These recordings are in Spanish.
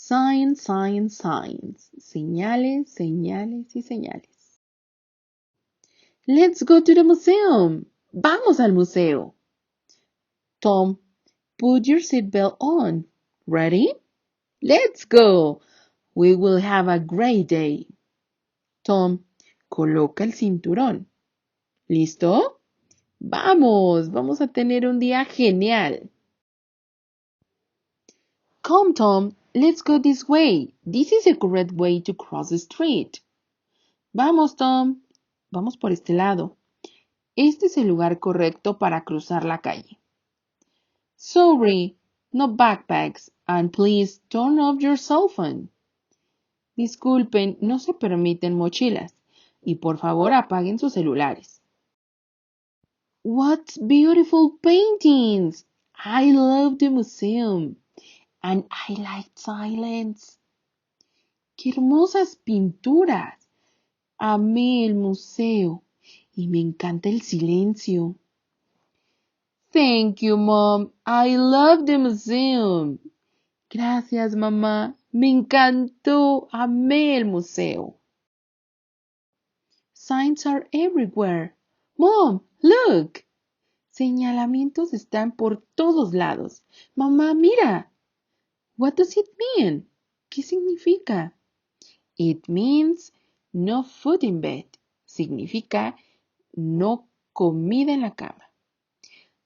Signs, signs, signs. Señales, señales y señales. Let's go to the museum. Vamos al museo. Tom, put your seatbelt on. Ready? Let's go. We will have a great day. Tom, coloca el cinturón. ¿Listo? Vamos a tener un día genial. Come, Tom, let's go this way. This is the correct way to cross the street. Vamos, Tom, vamos por este lado. Este es el lugar correcto para cruzar la calle. Sorry, no backpacks, and please turn off your cell phone. Disculpen, no se permiten mochilas, y por favor apaguen sus celulares. What beautiful paintings! I love the museum, and I like silence. ¡Qué hermosas pinturas! Amé el museo y me encanta el silencio. Thank you, Mom. I love the museum. Gracias, mamá. Me encantó. Amé el museo. Signs are everywhere. Mom, look. Señalamientos están por todos lados. Mamá, mira. What does it mean? ¿Qué significa? It means no food in bed. Significa no comida en la cama.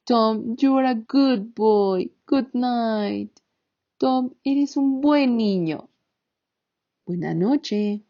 Tom, you're a good boy. Good night. Tom, eres un buen niño. Buenas noches.